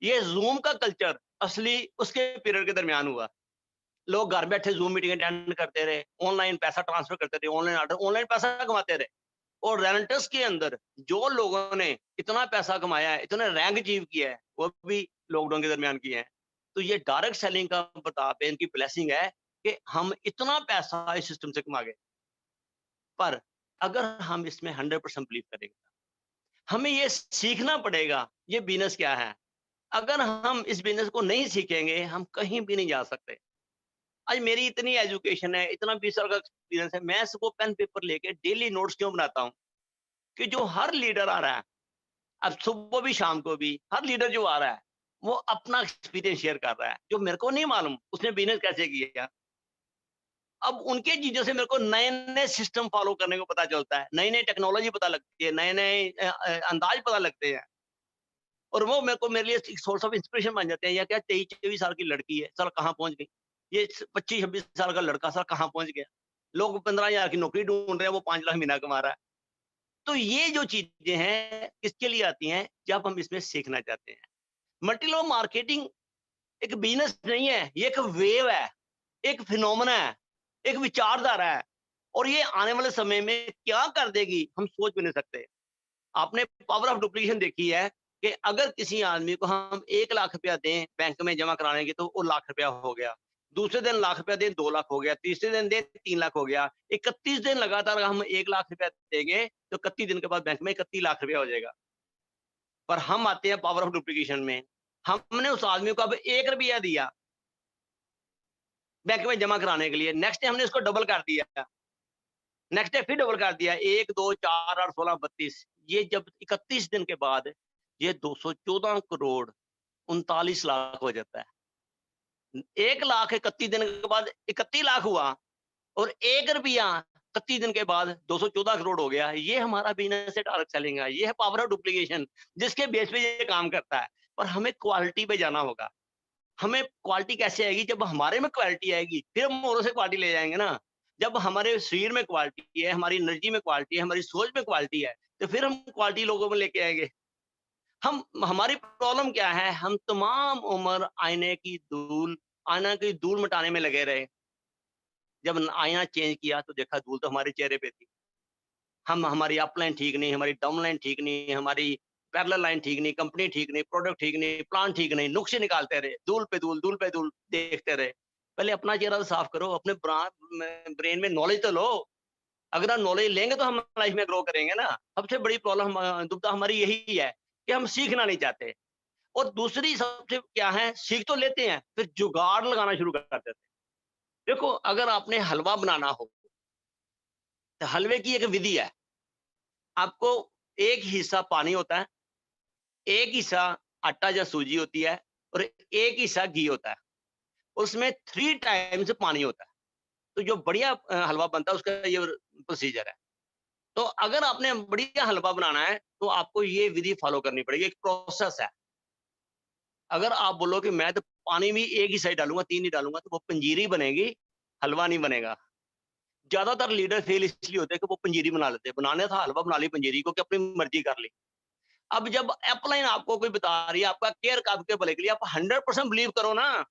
ये ज़ूम का कल्चर असली उसके पीरियड के दरमियान हुआ। लोग घर बैठे ज़ूम मीटिंग अटेंड करते रहे, ऑनलाइन पैसा ट्रांसफर करते रहे, ऑनलाइन ऑर्डर, ऑनलाइन पैसा कमाते रहे। और रेंटस के अंदर जो लोगों ने इतना पैसा कमाया है, इतना रैंक अचीव किया है, वो भी लॉकडाउन के दरमियान किए हैं। तो ये डायरेक्ट सेलिंग का प्रताप है, इनकी ब्लेसिंग है कि हम इतना पैसा इस सिस्टम से कमा गए। पर अगर हम इसमें 100% बिलीव करेंगे, हमें ये सीखना पड़ेगा, ये बिज़नेस क्या है? अगर हम इस बिज़नेस को नहीं सीखेंगे, हम कहीं भी नहीं जा सकते। आज मेरी इतनी एजुकेशन है, इतना 20 साल का एक्सपीरियंस है, मैं इसको पेन पेपर लेके डेली नोट्स क्यों बनाता हूँ? कि जो हर लीडर आ रहा है, अब सुबह भी शाम को भी, हर लीडर जो आ रहा है, वो अपना एक्सपीरियंस शेयर कर रहा है, जो मेरे को नहीं मालूम, उसने बिज़नेस कैसे किया। अब उनके चीज़ों से मेरे को नए-नए सिस्टम फ़ॉलो करने को पता चलता है, नई-नई टेक्नोलॉजी पता लगती है, नए-नए अंदाज़ पता लगते हैं और वो मेरे लिए एक सोर्स ऑफ इंस्पिरेशन बन जाते हैं। या क्या 23-24 साल की लड़की है, साला कहाँ पहुँच गई? ये 25-26 साल का लड़का साला कहाँ पहुँच गया? लोग 15,000 की नौकरी ढूँढ रहे हैं, वो 5 लाख महीना कमा रहा है। तो ये जो चीज़ें हैं, किसके लिए आती हैं? जब हम इसमें सीखना चाहते हैं। मल्टी लेवल मार्केटिंग एक बिज़नेस नहीं है, ये एक वेव है, एक फिनोमेना है, एक विचारधारा है और ये आने वाले समय में क्या कर देगी, हम सोच भी नहीं सकते। आपने पावर ऑफ डुप्लीकेशन देखी है कि अगर किसी आदमी को हम 1 लाख रुपया दें बैंक में जमा कराने के तो वो लाख रुपया हो गया। दूसरे दिन लाख रुपया दें 2 लाख हो गया, तीसरे दिन दें 3 लाख हो गया। 31 दिन लगातार हम 1 लाख रुपया देंगे तो 31 दिन के बाद बैंक में 31 लाख रुपया हो जाएगा। पर हम आते हैं पावर ऑफ डुप्लीकेशन में। हमने उस आदमी को अब 1 रुपया दिया बैंक में जमा कराने के लिए, नेक्स्ट डे हमने इसको डबल कर दिया। नेक्स्ट डे फिर डबल कर दिया 1, 2, 4, 8, 16, 32 ये जब 31 दिन के बाद ये 214 करोड़ 39 लाख हो जाता है। 1 लाख 31 दिन के बाद 31 लाख हुआ और 1 रुपया 31 दिन के बाद 214 करोड़ हो गया। ये हमारा बिज़नेस है डायरेक्ट सेलिंग का, ये है पावर ऑफ डुप्लीकेशन जिसके बेस पे ये काम करता है। पर हमें क्वालिटी पे जाना होगा। हमें क्वालिटी कैसे आएगी? जब हमारे में क्वालिटी आएगी, फिर हम औरों से क्वालिटी ले जाएँगे ना। जब हमारे शरीर में क्वालिटी है, हमारी एनर्जी में क्वालिटी है, हमारी सोच में क्वालिटी है, तो फिर हम क्वालिटी लोगों में लेके आएँगे। हम हमारी प्रॉब्लम क्या है? हम तमाम उम्र आईना की धूल मिटाने में लगे रहे। जब आईना चेंज किया तो देखा धूल तो हमारे चेहरे पे थी। हम हमारी अपलाइन ठीक नहीं, हमारी डाउनलाइन ठीक नहीं, हमारी पैरेलल लाइन ठीक नहीं, कंपनी ठीक नहीं, प्रोडक्ट ठीक नहीं, प्लान ठीक नहीं, नुक्से निकालते रहे, धूल पे धूल देखते रहे। पहले अपना चेहरा तो साफ करो, अपने ब्रेन में नॉलेज तो लो। अगर हम नॉलेज लेंगे तो हम लाइफ में ग्रो करेंगे ना। सबसे बड़ी प्रॉब्लम दुविधा हमारी यही है कि हम सीखना नहीं चाहते और दूसरी सबसे क्या है, सीख तो लेते हैं, फिर जुगाड़ लगाना शुरू कर देते हैं। देखो, अगर आपने हलवा बनाना हो, तो हलवे की एक विधि है। आपको एक हिस्सा पानी होता है, एक हिस्सा आटा या सूजी होती है और एक हिस्सा घी होता है। उसमें 3 टाइम्स पानी होता है। तो जो बढ़िया हलवा बनता है उसका ये प्रोसीजर है। तो अगर आपने बढ़िया हलवा बनाना है, तो आपको ये विधि फ़ॉलो करनी पड़ेगी, एक प्रोसेस है। अगर आप बोलो कि मैं तो पानी भी एक ही साइड डालूँगा, 3 नहीं डालूँगा, तो वो पंजीरी बनेगी, हलवा नहीं बनेगा। ज़्यादातर लीडर फेल इसलिए होते हैं कि वो पंजीरी बना लेते हैं। बनाना था हलवा, बना ली पंजीरी को कि अपनी मर्ज़ी कर ली। अब जब अपलाइन आपको कोई बता रही है, आपका केयर आपके भले के लिए, आप 100% बिलीव करो ना।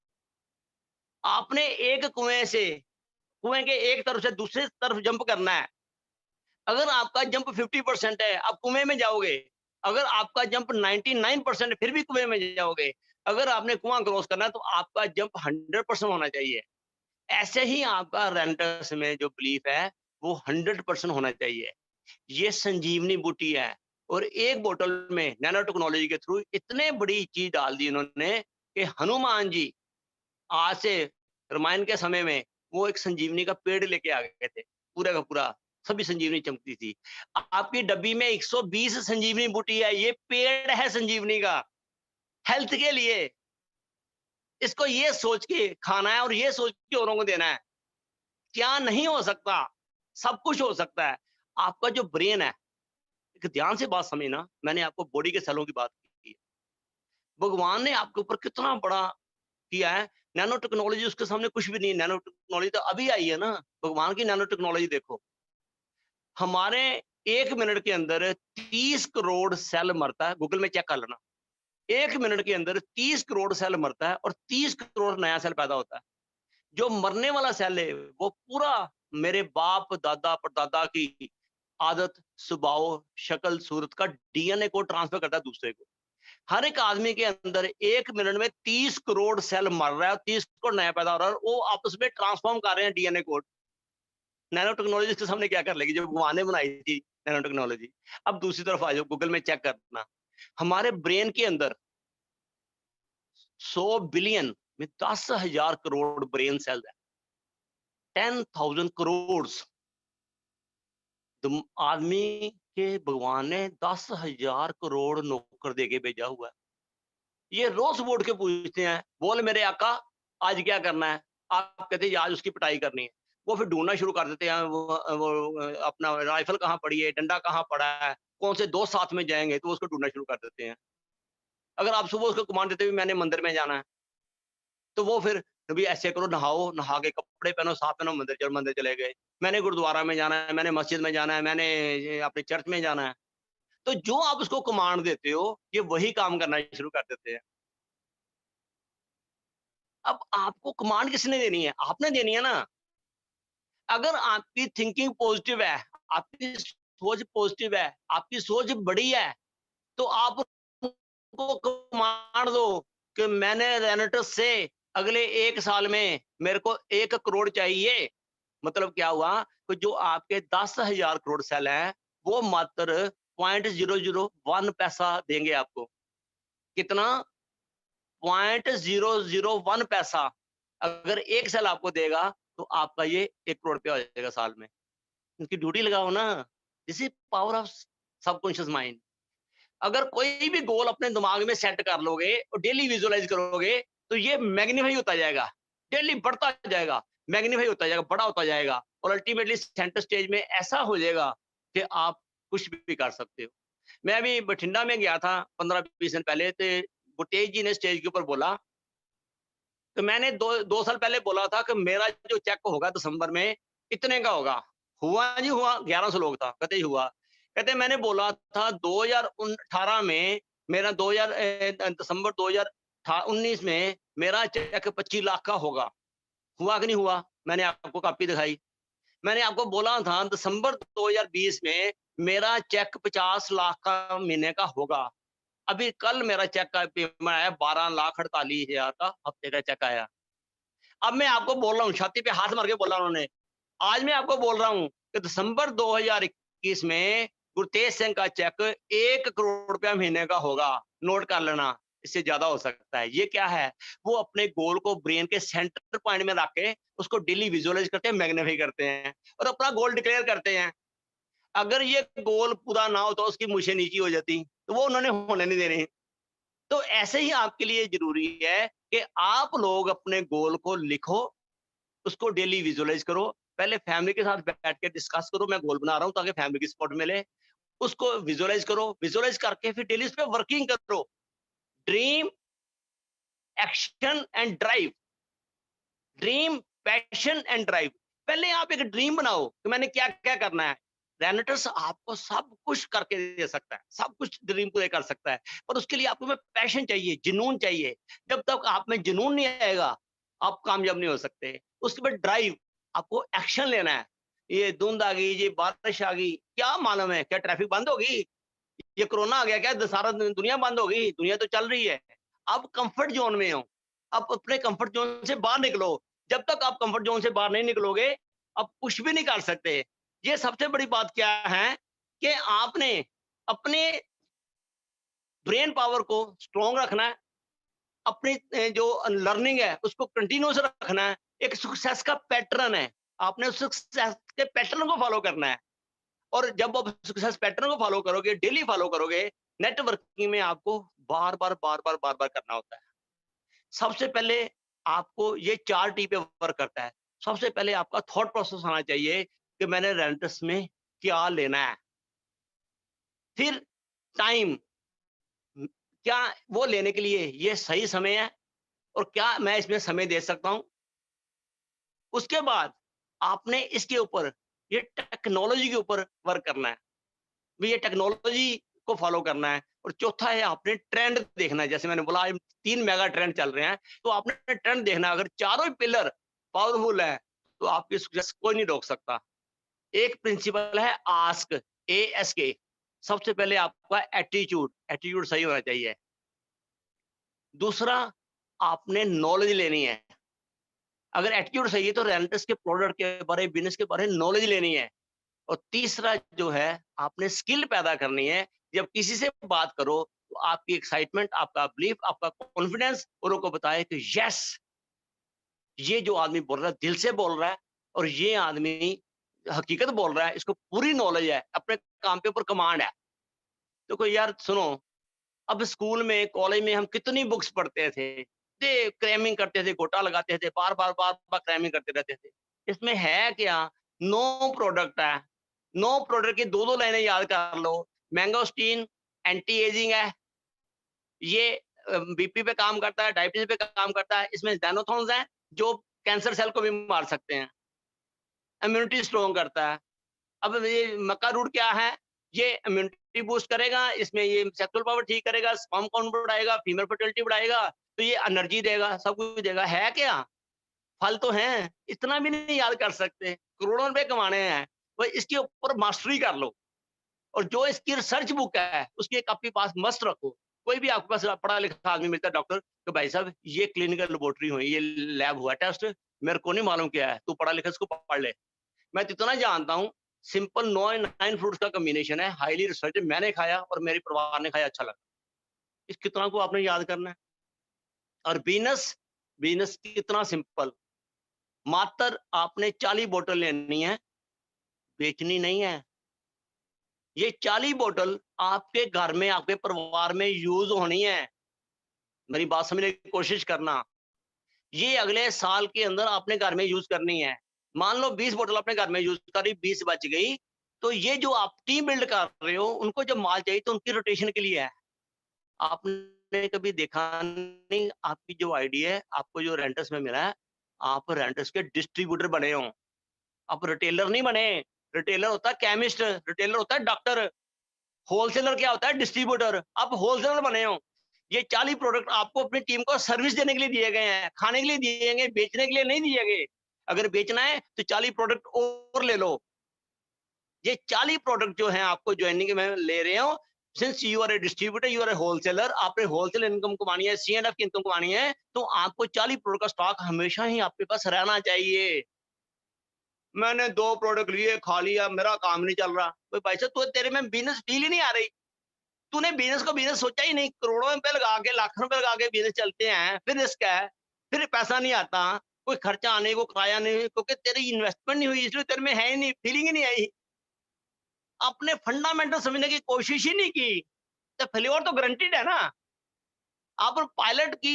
आपने एक कुएँ के एक तरफ से दूसरी तरफ जंप करना है। अगर आपका जंप 50% है, आप कुएँ में जाओगे। अगर आपका जंप 99% है, फिर भी कुएँ में जाओगे। अगर आपने कुआँ क्रॉस करना है, तो आपका जंप 100% होना चाहिए। ऐसे ही आपका रेंटस में जो बिलीफ है, वो 100% होना चाहिए। ये संजीवनी बूटी है और एक बोतल में नैनो टेक्नोलॉजी के थ्रू इतने बड़ी चीज़ डाल दी इन्होंने कि हनुमान जी आज से रामायण के समय में वो एक संजीवनी का पेड़ लेके आ गए थे, पूरा का पूरा, सभी संजीवनी चमकती थी। आपकी डब्बी में 120 संजीवनी बूटी है, ये पेड़ है संजीवनी का, हेल्थ के लिए। इसको ये सोच के खाना है और ये सोच के औरों को देना है। क्या नहीं हो सकता? सब कुछ हो सकता है। आपका जो ब्रेन है, एक ध्यान से बात समझना, मैंने आपको बॉडी के सेलों की बात की है। भगवान ने आपके ऊपर कितना बड़ा किया है, नैनो टेक्नोलॉजी उसके सामने कुछ भी नहीं है, नैनो टेक्नोलॉजी तो अभी आई है ना, भगवान की नैनो टेक्नोलॉजी देखो। हमारे 1 मिनट के अंदर 30 करोड़ सेल मरता है, गूगल में चेक कर लेना। 1 मिनट के अंदर 30 करोड़ सेल मरता है और 30 करोड़ नया सेल पैदा होता है। जो मरने वाला सेल है, वो पूरा मेरे बाप, दादा, परदादा की आदत, स्वभाव, शक्ल, सूरत का डीएनए को ट्रांसफर करता है दूसरे को। हर एक आदमी के अंदर 1 मिनट में 30 करोड़ सेल मर रहा है और 30 करोड़ नया पैदा हो रहा है और वो आपस में ट्रांसफॉर्म कर रहे हैं डीएनए कोड। नैनो टेक्नोलॉजी इसके सामने क्या कर लेगी, जो भगवान ने बनाई थी नैनो टेक्नोलॉजी। अब दूसरी तरफ आ जाओ, गूगल में चेक करना। हमारे ब्रेन के अंदर 100 बिलियन में 10,000 करोड़ ब्रेन सेल है। 10,000 करोड़ आदमी के भगवान ने 10,000 करोड़ नौकर देके भेजा हुआ है। ये रोज उठ के पूछते हैं, बोल मेरे आका आज क्या करना है? आप कहते हैं आज उसकी पिटाई करनी है। वो फिर ढूंढना शुरू कर देते हैं, अपना राइफल कहाँ पड़ी है, डंडा कहाँ पड़ा है, कौन से दोस्त साथ में जाएंगे, तो वो उसको ढूंढना शुरू कर देते हैं। अगर आप सुबह उसको कमांड देते हुए मैंने मंदिर में जाना है, तो वो फिर कभी ऐसे करो, नहाओ, नहा के कपड़े पहनो, साफ पहनो, मंदिर चलो, मंदिर चले गए। मैंने गुरुद्वारा में जाना है, मैंने मस्जिद में जाना है, मैंने ये अपने चर्च में जाना है। तो जो आप उसको कमांड देते हो, ये वही काम करना शुरू कर देते हैं। अब आपको कमांड किसने देनी है? आपने देनी है ना। अगर आपकी थिंकिंग पॉजिटिव है, आपकी सोच पॉजिटिव है, आपकी सोच बड़ी है, तो आप उनको कमांड दो कि मैंने रेनेटस से अगले 1 साल में मेरे को 1 करोड़ चाहिए। मतलब क्या हुआ कि जो आपके 10,000 करोड़ सेल हैं, वो मात्र 0.001 पैसा देंगे आपको। कितना? 0.001 पैसा। अगर 1 सेल आपको देगा, तो आपका ये 1 करोड़ रुपया हो जाएगा साल में। उनकी ड्यूटी लगाओ ना। This is power of subconscious mind. अगर कोई भी गोल अपने दिमाग में सेट कर लोगे और डेली विजुअलाइज़ करोगे, तो ये मैग्नीफाई होता जाएगा, डेली बढ़ता जाएगा, मैग्नीफाई होता जाएगा, बड़ा होता जाएगा और अल्टीमेटली सेंटर स्टेज में ऐसा हो जाएगा कि आप कुछ भी कर सकते हो। मैं अभी बठिंडा में गया था 15-20 दिन पहले, तो गुरतेज जी ने स्टेज के ऊपर बोला, तो मैंने 2 साल पहले बोला था कि मेरा जो चेक होगा दिसंबर में इतने का होगा। हुआ जी हुआ, 1100 लोग था, कहते ही हुआ। कहते मैंने बोला था 2018 में मेरा 2000 दिसंबर 2019 में मेरा चेक 25 लाख का होगा। हुआ कि नहीं हुआ? मैंने आपको कॉपी दिखाई। मैंने आपको बोला था दिसंबर 2020 में मेरा चेक 50 लाख का महीने का होगा। अभी कल मेरा चेक का पेमेंट आया, 12,48,000 का हफ्ते का चेक आया। अब मैं आपको बोल रहा हूँ, छाती पे हाथ मार के बोला उन्होंने। आज मैं आपको बोल रहा हूँ कि दिसंबर 2021 में गुरतेज सिंह का चेक 1 करोड़ रुपया महीने का होगा। नोट कर लेना, इससे ज़्यादा हो सकता है। ये क्या है? वो अपने गोल को ब्रेन के सेंटर पॉइंट में रख के उसको डेली विजुअलाइज़ करते हैं, मैग्नीफाई करते हैं और अपना गोल डिक्लेयर करते हैं। अगर ये गोल पूरा ना होता, उसकी मूछें नीची हो जाती, तो वो उन्होंने होने नहीं देनी। तो ऐसे ही आपके लिए ज़रूरी है कि आप लोग अपने गोल को लिखो, उसको डेली विजुअलाइज़ करो। पहले फैमिली के साथ बैठ के डिस्कस करो, मैं गोल बना रहा हूँ ताकि फैमिली की सपोर्ट मिले। उसको विजुअलाइज़ करो, विजुअलाइज़ करके फिर डेली उस पे वर्किंग करो। Dream action and drive. Dream, passion and drive. पहले आप एक ड्रीम बनाओ कि मैंने क्या क्या करना है। रेनेटर्स आपको सब कुछ करके दे सकता है, सब कुछ ड्रीम पूरे कर सकता है, पर उसके लिए आपको में पैशन चाहिए, जुनून चाहिए। जब तक आप में जुनून नहीं आएगा, आप कामयाब नहीं हो सकते। उसके बाद ड्राइव, आपको एक्शन लेना है। ये धुंध आ गई, ये बारिश आ गई, क्या मालूम है, क्या ट्रैफिक बंद होगी? ये कोरोना आ गया क्या, सारा दुनिया बंद हो गई? दुनिया तो चल रही है। आप कंफर्ट जोन में हो, आप अपने कंफर्ट जोन से बाहर निकलो। जब तक आप कंफर्ट जोन से बाहर नहीं निकलोगे, आप कुछ भी नहीं कर सकते। ये सबसे बड़ी बात क्या है कि आपने अपने ब्रेन पावर को स्ट्रॉन्ग रखना है, अपनी जो लर्निंग है उसको कंटिन्यूअस रखना है। एक सक्सेस का पैटर्न है, आपने उस सक्सेस के पैटर्न को फॉलो करना है। और जब आप सक्सेस पैटर्न को फॉलो करोगे, डेली फॉलो करोगे, नेटवर्किंग में आपको बार-बार करना होता है। सबसे पहले आपको ये 4 टी पे वर्क करता है। सबसे पहले आपका थॉट प्रोसेस आना चाहिए कि मैंने रेंटस में क्या लेना है। फिर टाइम, क्या वो लेने के लिए ये सही समय है और क्या मैं इसमें समय दे सकता हूँ? उसके बाद आपने इसके ऊपर, ये टेक्नोलॉजी के ऊपर वर्क करना है। भी ये टेक्नोलॉजी को फॉलो करना है। और चौथा है आपने ट्रेंड देखना है। जैसे मैंने बोला 3 मेगा ट्रेंड चल रहे हैं, तो आपने ट्रेंड देखना है। अगर चारों ही पिलर पावरफुल है, तो आपकी सक्सेस कोई नहीं रोक सकता। एक प्रिंसिपल है आस्क, ASK। सबसे पहले आपका एटीट्यूड, एटीट्यूड सही होना चाहिए। दूसरा, आपने नॉलेज लेनी है। अगर एटीट्यूड सही है तो रेंटस के प्रोडक्ट के बारे, बिजनेस के बारे में नॉलेज लेनी है। और तीसरा जो है, आपने स्किल पैदा करनी है। जब किसी से बात करो तो आपकी एक्साइटमेंट, आपका बिलीफ, आपका कॉन्फिडेंस उनको बताए कि यस, ये जो आदमी बोल रहा है दिल से बोल रहा है और ये आदमी हकीकत बोल रहा है, इसको पूरी नॉलेज है, अपने काम के ऊपर कमांड है। तो कोई यार सुनो, अब स्कूल में, कॉलेज में हम कितनी बुक्स पढ़ते थे, क्रैमिंग करते थे, गोटा लगाते थे, बार बार क्रैमिंग करते रहते थे। इसमें है क्या? नो प्रोडक्ट है। नो प्रोडक्ट की दो दो लाइनें याद कर लो। मैंगोस्टीन एंटी एजिंग है, ये बीपी पे काम करता है, डायबिटीज पे काम करता है। इसमें ज़ैनोथॉन्स हैं जो कैंसर सेल को भी मार सकते हैं। इम्यूनिटी स्ट्रॉन्ग करता है। अब ये मक्का रूट क्या है? ये इम्यूनिटी बूस्ट करेगा, इसमें ये सेक्सुअल पावर ठीक करेगा, स्पर्म काउंट बढ़ाएगा, फीमेल फर्टिलिटी बढ़ाएगा, तो ये एनर्जी देगा, सब कुछ देगा। है क्या? फल तो हैं, इतना भी नहीं याद कर सकते, करोड़ों रुपए कमाने हैं। तो इसके ऊपर मास्टरी कर लो। और जो इसकी रिसर्च बुक है, उसकी एक अपने पास मस्ट रखो। कोई भी आपके पास पढ़ा लिखा आदमी मिलता है डॉक्टर, तो भाई साहब ये क्लिनिकल लेबोरेटरी हुई, ये लैब हुआ टेस्ट, मेरे को नहीं मालूम क्या है, तू पढ़ा लिखा इसको पढ़ ले। मैं तो इतना जानता हूँ, सिंपल 9 फ्रूट्स का कॉम्बिनेशन है, हाईली रिसर्च, मैंने खाया और मेरे परिवार ने खाया, अच्छा लगा। इस कितना को आपने याद करना है। और बिजनेस, बिजनेस कितना सिंपल, मात्र आपने 40 बोतल लेनी है, बेचनी नहीं है। ये 40 बोतल आपके घर में, आपके परिवार में यूज होनी है। मेरी बात समझने की कोशिश करना। ये अगले साल के अंदर आपने घर में यूज करनी है। मान लो 20 बोतल अपने घर में यूज करी, 20 बच गई, तो ये जो आप टीम बिल्ड कर रहे हो, उनको जब माल चाहिए तो उनकी रोटेशन के लिए है। आपने कभी देखा नहीं, आपकी जो आईडी है, आपको जो रेंटस में मिला है, आप रेंटस के डिस्ट्रीब्यूटर बने हो, आप रिटेलर नहीं बने। रिटेलर होता है केमिस्ट, रिटेलर होता है डॉक्टर, होलसेलर क्या होता है? डिस्ट्रीब्यूटर। आप होलसेलर बने हो। ये 40 प्रोडक्ट आपको अपनी टीम को सर्विस देने के लिए दिए गए हैं, खाने के लिए दिए गए, बेचने के लिए नहीं दिए गए। अगर बेचना है तो 40 प्रोडक्ट और ले लो। ये 40 प्रोडक्ट जो हैं आपको ज्वाइनिंग में ले रहे हो। Since you are a distributor, you are a wholesaler, आपने होलसेल इनकम कमानी है, C&F की इनकम कमानी है, तो आपको 40 प्रोडक्ट का स्टॉक हमेशा ही आपके पास रहना चाहिए। मैंने 2 प्रोडक्ट लिए, खा लिया, मेरा काम नहीं चल रहा। भाई भाई साहब, तो तेरे में बिजनेस डील ही नहीं आ रही। तूने बिजनेस को बिजनेस सोचा ही नहीं। करोड़ों रुपए लगा के, लाखों रुपए लगा के बिजनेस चलते हैं, फिर रिस्क है, फिर पैसा नहीं आता, कोई खर्चा आने को, किराया नहीं, क्योंकि तेरी इन्वेस्टमेंट नहीं हुई, इसलिए तेरे में है ही नहीं, फीलिंग ही नहीं आई। आपने फंडामेंटल समझने की कोशिश ही नहीं की, तो फेल्योर तो गारंटीड है ना। आप पायलट की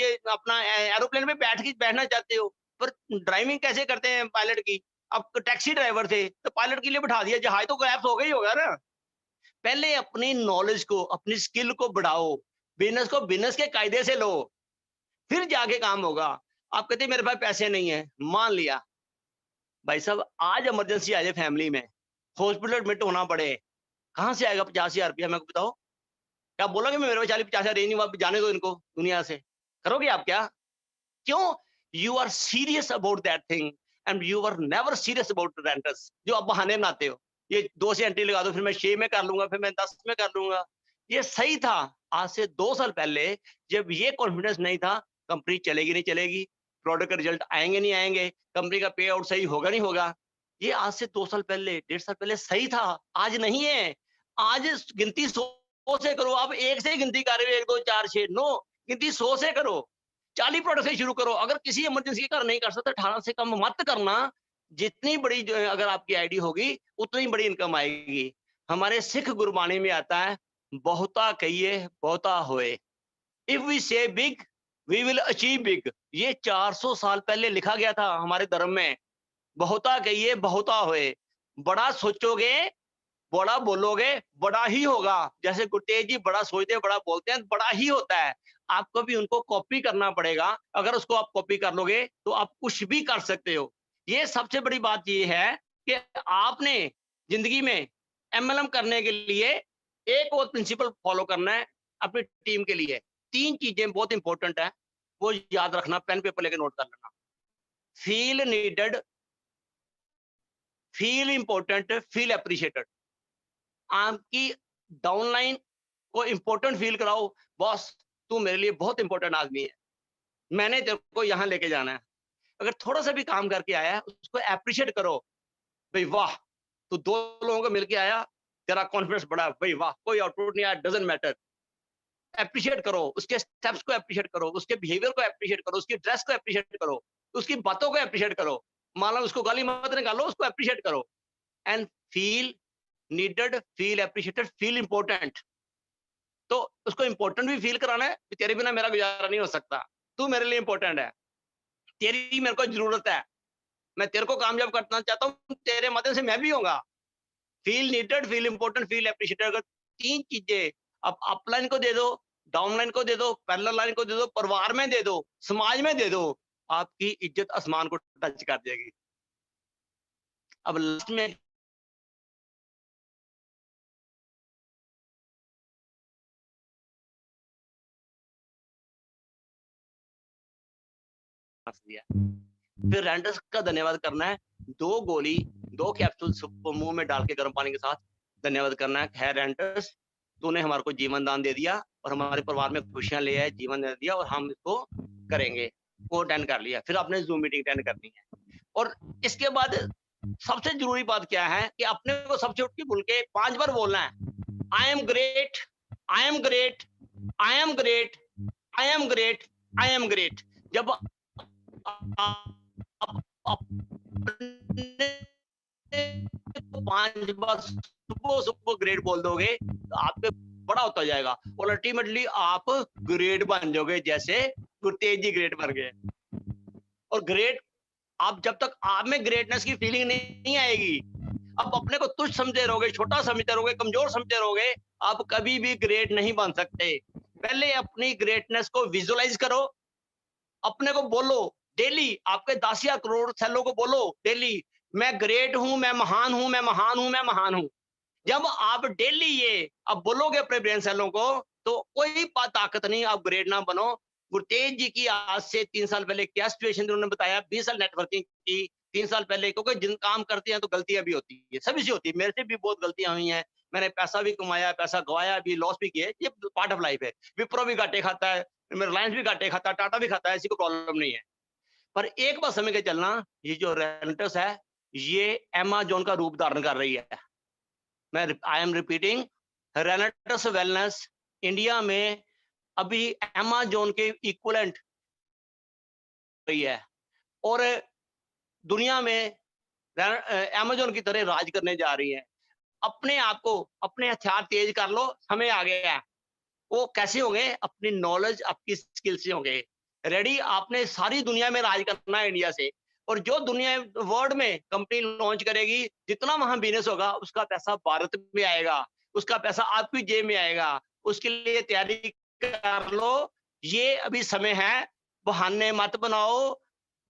ये अपना एरोप्लेन में बैठना चाहते हो, पर ड्राइविंग कैसे करते हैं पायलट की? आप टैक्सी ड्राइवर थे, तो पायलट के लिए बिठा दिया, जहाज तो गैप हो गई होगा ना। पहले अपनी नॉलेज को, अपनी स्किल को बढ़ाओ, बिजनेस को बिजनेस के कायदे से लो। फिर जाके काम होगा। आप कहते हैं मेरे पास पैसे नहीं है, मान लिया भाई साहब आज इमरजेंसी आ जाए फैमिली में, हॉस्पिटल एडमिट होना पड़े, कहाँ से आएगा 50,000 रुपया मेरे को बताओ? क्या बोलोगे मैं मेरे पास 40-50,000 है नहीं, आप जाने दो इनको दुनिया से, करोगे आप क्या? क्यों? You are serious about that thing and you are never serious about renters, जो आप बहाने बनाते हो। ये 2 से एंट्री लगा दो, फिर मैं 6 में कर लूँगा, फिर मैं 10 में कर लूँगा। ये सही था आज से 2 साल पहले, जब ये कॉन्फिडेंस नहीं था, कंपनी चलेगी नहीं चलेगी, प्रोडक्ट का रिजल्ट आएँगे नहीं आएँगे, कंपनी का पे आउट सही होगा नहीं होगा। ये आज से 2 साल पहले, 1.5 साल पहले सही था, आज नहीं है। आज गिनती 100 से करो, आप 1 से ही गिनती कर रहे हो, 1, 2, 4, 6, नो, गिनती 100 से करो। 40 प्रोडक्ट से शुरू करो। अगर किसी इमरजेंसी के कारण नहीं कर सकते 18 से कम मत करना। जितनी बड़ी जो है अगर आपकी आईडी होगी, उतनी बड़ी इनकम आएगी। हमारे सिख गुरबाणी में आता है, बहुता कहिए बहुता होए। If we say big, we will achieve big. ये 400 साल पहले लिखा गया था हमारे धर्म में। बहुता कहिए बहुता होए। बड़ा सोचोगे, बड़ा बोलोगे, बड़ा ही होगा। जैसे गुरतेज जी बड़ा सोचते हैं, बड़ा बोलते हैं, बड़ा ही होता है। आपको भी उनको कॉपी करना पड़ेगा। अगर उसको आप कॉपी कर लोगे, तो आप कुछ भी कर सकते हो। ये सबसे बड़ी बात ये है कि आपने ज़िंदगी में एमएलएम करने के लिए एक और प्रिंसिपल फॉलो करना है अपनी टीम के लिए। 3 चीज़ें बहुत इंपॉर्टेंट हैं, वो याद रखना, पेन पेपर लेके नोट कर लेना। Feel needed, feel important, feel appreciated. आपकी डाउनलाइन को इम्पोर्टेंट फील कराओ, बॉस तू मेरे लिए बहुत इंपॉर्टेंट आदमी है, मैंने तेरे को यहाँ लेके जाना है। अगर थोड़ा सा भी काम करके आया है, उसको एप्रिशिएट करो। भाई वाह, तू 2 लोगों को मिलके आया, तेरा कॉन्फिडेंस बढ़ा, भाई वाह, कोई आउटपुट नहीं आया, डजंट मैटर। एप्रिशिएट करो, उसके स्टेप्स को एप्रिशिएट करो, उसके बिहेवियर को एप्रिशिएट करो, उसकी ड्रेस को एप्रिशिएट करो, उसकी बातों को एप्रिशिएट करो। मान लो उसको गाली मत निकालो, उसको एप्रिशिएट करो। And feel needed, feel appreciated, feel important. तो उसको इम्पोर्टेंट भी फील कराना है कि तेरे बिना मेरा गुजारा नहीं हो सकता, तू मेरे लिए इम्पोर्टेंट है, तेरी मेरे को जरूरत है, मैं तेरे को कामयाब करना चाहता हूँ, तेरे माध्यम से मैं भी होऊंगा। Feel needed, feel important, feel appreciated. अगर 3 चीजें आप अपलाइन को दे दो, डाउनलाइन को दे दो, पैरेलल लाइन को दे दो, परिवार में दे दो, समाज में दे दो, आपकी इज्जत आसमान को टच कर देगी। अब लास्ट में दिया, फिर रेंटर्स का धन्यवाद करना है। 2 गोली, 2 कैप्सूल मुंह में डाल के गर्म पानी के साथ धन्यवाद करना है। है रेंटर्स, तूने हमारे को जीवन दान दे दिया और हमारे परिवार में खुशियां ले आए, जीवन दे दिया और हम इसको करेंगे। वो अटेंड कर लिया, फिर आपने जूम मीटिंग अटेंड करनी है। और इसके बाद सबसे जरूरी बात क्या है कि अपने को सबसे उठ के बोल के 5 बार बोलना है, I am great, I am great, I am great, I am great, I am great. जब अपने 5 बार सुबह-सुबह ग्रेड बोल दोगे, तो आपके बड़ा होता जाएगा और अल्टीमेटली आप ग्रेड बन जाओगे, जैसे गुरतेज जी ग्रेड बन गए। और ग्रेड, आप जब तक आप में ग्रेटनेस की फीलिंग नहीं आएगी, आप अपने को तुच्छ समझते रहोगे, छोटा समझते रहोगे, कमजोर समझते रहोगे, आप कभी भी ग्रेट नहीं बन सकते। पहले अपनी ग्रेटनेस को विजुअलाइज करो, अपने को बोलो डेली, आपके 10 या करोड़ सेलों को बोलो डेली, मैं ग्रेट हूं, मैं महान हूं, मैं महान हूं, मैं महान हूं। जब आप डेली ये अब बोलोगे अपने ब्रेन सेलों को, तो कोई ताकत नहीं आप ग्रेट ना बनो। गुरतेज जी की आज से 3 साल पहले क्या सिचुएशन उन्होंने बताया, 20 साल नेटवर्किंग की, 3 साल पहले, क्योंकि जिन काम करते हैं तो गलतियां भी होती है, सभी से होती है, मेरे से भी बहुत गलतियां हुई हैं, मैंने पैसा भी कमाया, पैसा गवाया भी, लॉस भी किए, ये पार्ट ऑफ लाइफ है। विप्रो भी घाटे खाता है, रिलायंस भी घाटे खाता है, टाटा भी खाता है, ऐसी कोई प्रॉब्लम नहीं है। पर एक बात समझ के चलना, ये जो रेंटस है, ये अमेज़न का रूप धारण कर रही है। मैं I am repeating, रेनेटस wellness India में अभी अमेज़न के इक्विवेलेंट रही है और दुनिया में अमेज़न की तरह राज करने जा रही है। अपने आप को, अपने हथियार तेज कर लो, समय आ गया है। वो कैसे होंगे? अपनी नॉलेज, आपकी स्किल से होंगे। रेडी, आपने सारी दुनिया में राज करना है इंडिया से, और जो दुनिया वर्ल्ड में कंपनी लॉन्च करेगी, जितना वहां बिजनेस होगा, उसका पैसा भारत में आएगा, उसका पैसा आपकी जेब में आएगा। उसके लिए तैयारी कर लो, ये अभी समय है। बहाने मत बनाओ,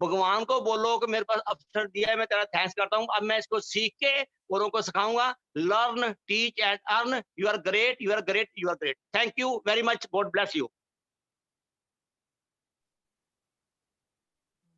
भगवान को बोलो कि मेरे पास अवसर दिया है, मैं तेरा थैंक्स करता हूँ, अब मैं इसको सीख के औरों को सिखाऊंगा। Learn, teach and earn. You are great, you are great, you are great. Thank you very much, God bless you.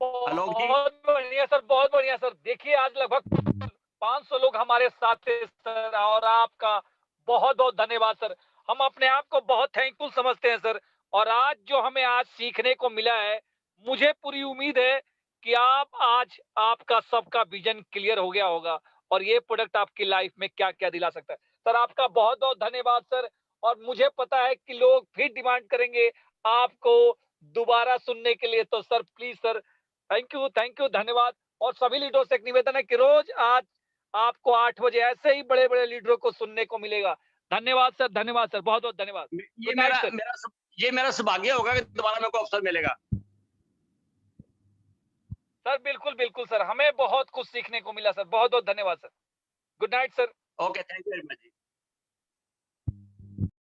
Alok ji. बहुत बढ़िया सर, बहुत बढ़िया सर। देखिए आज लगभग 500 लोग हमारे साथ थे सर, और आपका बहुत बहुत धन्यवाद सर। हम अपने आप को बहुत थैंकफुल समझते हैं सर। और आज जो हमें आज सीखने को मिला है, मुझे पूरी उम्मीद है कि आप आज आपका सबका विजन क्लियर हो गया होगा और ये प्रोडक्ट आपकी लाइफ में क्या क्या दिला सकता है। सर आपका बहुत बहुत धन्यवाद सर। और मुझे पता है कि लोग फिर डिमांड करेंगे आपको दोबारा सुनने के लिए, तो sir please sir, thank you, धन्यवाद। और सभी लीडरों से एक निवेदन है कि रोज आज आपको 8 बजे ऐसे ही बड़े बड़े लीडरों को सुनने को मिलेगा। धन्यवाद सर, धन्यवाद सर, बहुत बहुत धन्यवाद। ये गुड नाइट मेरा सर। मेरा ये मेरा सौभाग्य होगा कि दोबारा मेरे को अवसर मिलेगा। सर बिल्कुल बिल्कुल सर, हमें बहुत कुछ सीखने को मिला सर। बहुत बहुत धन्यवाद sir. Good night sir. Okay, thank you very much.